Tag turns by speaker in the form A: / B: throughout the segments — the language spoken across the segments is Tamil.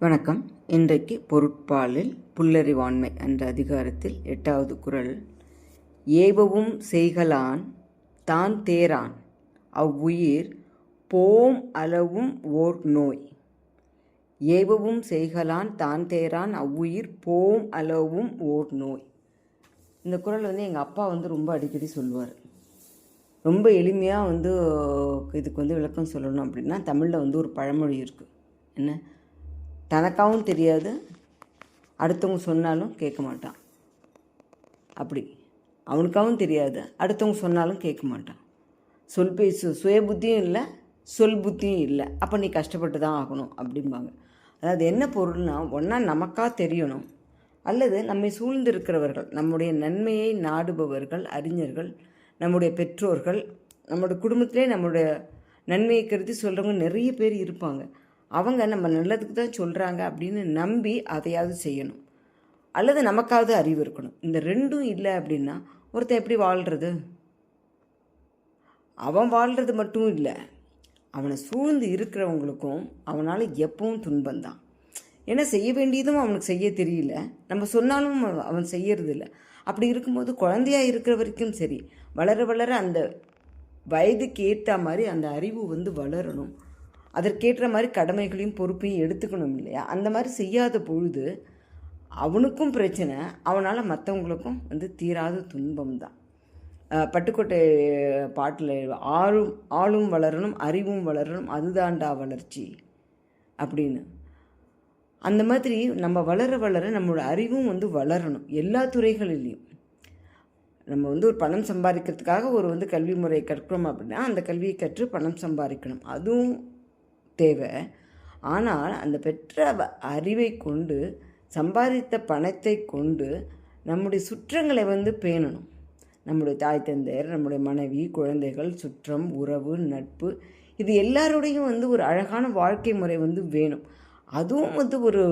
A: வணக்கம். இன்றைக்கு பொருட்பாலில் புல்லறிவாண்மை என்ற அதிகாரத்தில் 8வது குறள். ஏவவும் செய்கலான் தான் தேரான் அவ்வுயிர் போம் அளவும் ஓர் நோய். ஏவவும் செய்கலான் தான் தேரான் அவ்வுயிர் போம் அளவும் ஓர் நோய். இந்த குறள் எங்கள் அப்பா ரொம்ப அடிக்கடி சொல்லுவார். ரொம்ப எளிமையாக இதுக்கு விளக்கம் சொல்லணும் அப்படின்னா, தமிழில் ஒரு பழமொழி இருக்குது. என்ன? தனக்காகவும் தெரியாது, அடுத்தவங்க சொன்னாலும் கேட்க மாட்டான். அப்படி அவனுக்காகவும் தெரியாது, அடுத்தவங்க சொன்னாலும் கேட்க மாட்டான். சொல் பேசு சுய புத்தியும் இல்லை, சொல் புத்தியும் இல்லை, அப்போ நீ கஷ்டப்பட்டு தான் ஆகணும் அப்படிம்பாங்க. அதாவது என்ன பொருள்னா, ஒன்றா நமக்காக தெரியணும், அல்லது நம்மை சூழ்ந்திருக்கிறவர்கள், நம்முடைய நன்மையை நாடுபவர்கள், அறிஞர்கள், நம்முடைய பெற்றோர்கள், நம்முடைய குடும்பத்திலே நம்முடைய நன்மையை கருதி சொல்கிறவங்க நிறைய பேர் இருப்பாங்க. அவங்க நம்ம நல்லதுக்கு தான் சொல்கிறாங்க அப்படின்னு நம்பி அதையாவது செய்யணும், அல்லது நமக்காவது அறிவு இருக்கணும். இந்த ரெண்டும் இல்லை அப்படின்னா ஒருத்தன் எப்படி வாழ்கிறது? அவன் வாழ்கிறது மட்டும் இல்லை, அவனை சூழ்ந்து இருக்கிறவங்களுக்கும் அவனால் எப்பவும் துன்பந்தான். ஏன்னா செய்ய வேண்டியதும் அவனுக்கு செய்ய தெரியல, நம்ம சொன்னாலும் அவன் செய்யறதில்லை. அப்படி இருக்கும்போது குழந்தையாக இருக்கிற வரைக்கும் சரி, வளர வளர அந்த வயதுக்கு ஏற்ற மாதிரி அந்த அறிவு வளரணும். அதற்கேற்ற மாதிரி கடமைகளையும் பொறுப்பையும் எடுத்துக்கணும் இல்லையா? அந்த மாதிரி செய்யாத பொழுது அவனுக்கும் பிரச்சனை, அவனால் மற்றவங்களுக்கும் தீராத துன்பம் தான். பட்டுக்கோட்டை பாட்டில் ஆளும் வளரணும், அறிவும் வளரணும், அதுதான்டா வளர்ச்சி அப்படின்னு. அந்த மாதிரி நம்ம வளர வளர நம்மளோட அறிவும் வளரணும் எல்லா துறைகளிலையும். நம்ம ஒரு பணம் சம்பாதிக்கிறதுக்காக ஒரு கல்வி முறையை கற்கிறோம் அப்படின்னா, அந்த கல்வியை கற்று பணம் சம்பாதிக்கணும், அதுவும் தேவை. ஆனால் அந்த பெற்ற அறிவை கொண்டு, சம்பாதித்த பணத்தை கொண்டு நம்முடைய சுற்றங்களை பேணணும். நம்முடைய தாய் தந்தையர், நம்முடைய மனைவி, குழந்தைகள், சுற்றம், உறவு, நட்பு, இது எல்லாரோடையும் ஒரு அழகான வாழ்க்கை முறை வேணும். அதுவும் ஒரு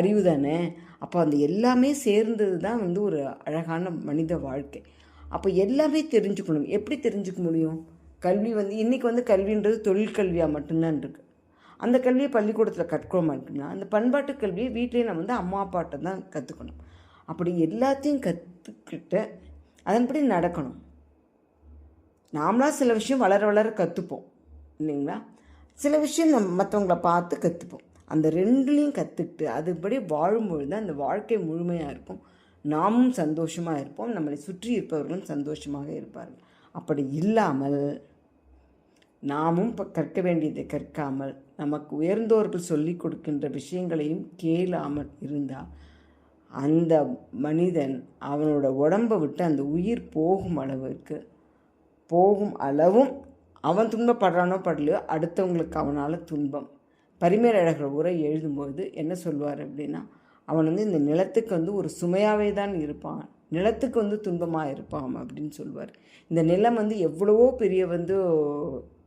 A: அறிவு தானே. அப்போ அந்த எல்லாமே சேர்ந்தது தான் ஒரு அழகான மனித வாழ்க்கை. அப்போ எல்லாமே தெரிஞ்சுக்கணும். எப்படி தெரிஞ்சுக்க முடியும்? கல்வி இன்றைக்கி கல்வின்றது தொழிற்கல்வியாக மட்டும்தான் இருக்குது. அந்த கல்வியை பள்ளிக்கூடத்தில் கற்றுக்கிறோம் அப்படின்னா, அந்த பண்பாட்டு கல்வியை வீட்டிலே நம்ம அம்மா அப்பாட்ட தான் கற்றுக்கணும். அப்படி எல்லாத்தையும் கற்றுக்கிட்டு அதன்படி நடக்கணும். நாமளாக சில விஷயம் வளர வளர கற்றுப்போம் இல்லைங்களா? சில விஷயம் நம்ம மற்றவங்கள பார்த்து கற்றுப்போம். அந்த ரெண்டுலேயும் கற்றுக்கிட்டு அதுபடி வாழும்பொழுது அந்த வாழ்க்கை முழுமையாக இருக்கும். நாமும் சந்தோஷமாக இருப்போம், நம்மளை சுற்றி இருப்பவர்களும் சந்தோஷமாக இருப்பார்கள். அப்படி இல்லாமல் நாமும் கற்க வேண்டியதை கற்காமல், நமக்கு உயர்ந்தோர்கள் சொல்லி கொடுக்கின்ற விஷயங்களையும் கேளாமல் இருந்தால் அந்த மனிதன் அவனோட உடம்பை விட்டு அந்த உயிர் போகும் அளவும் அவன் துன்பப்படுறானோ படலையோ, அடுத்தவங்களுக்கு அவனால் துன்பம். பரிமேலழகர் உரை எழுதும்போது என்ன சொல்வார் அப்படின்னா, அவன் இந்த நிலத்துக்கு ஒரு சுமையாகவே தான் இருப்பான், நிலத்துக்கு துன்பமாக இருப்பான் அப்படின்னு சொல்வார். இந்த நிலம் எவ்வளவோ பெரிய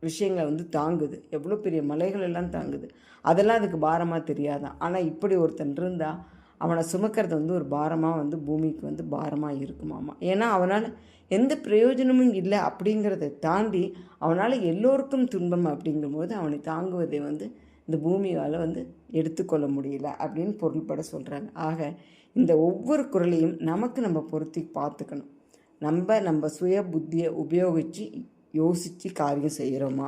A: விஷயங்களை தாங்குது, எவ்வளோ பெரிய மலைகள் எல்லாம் தாங்குது, அதெல்லாம் அதுக்கு பாரமாக தெரியாதான். ஆனால் இப்படி ஒருத்தன் இருந்தால் அவனை சுமக்கிறது ஒரு பாரமாக பூமிக்கு பாரமாக இருக்குமாமா. ஏன்னா அவனால் எந்த பிரயோஜனமும் இல்லை அப்படிங்கிறத தாண்டி அவனால் எல்லோருக்கும் துன்பம் அப்படிங்கும்போது அவனை தாங்குவதை இந்த பூமியால் எடுத்துக்கொள்ள முடியல அப்படின்னு பொருள்பட சொல்கிறாங்க. ஆக இந்த ஒவ்வொரு குறளையும் நம்ம பொருத்தி பார்த்துக்கணும். நம்ம சுய புத்தியை உபயோகித்து யோசித்து காரியம் செய்கிறோமா,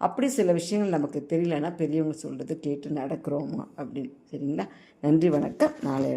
A: அப்படி சில விஷயங்கள் நமக்கு தெரியலன்னா பெரியவங்க சொல்கிறது கேட்டு நடக்கிறோமா அப்படின்னு. சரிங்களா? நன்றி, வணக்கம். நாளை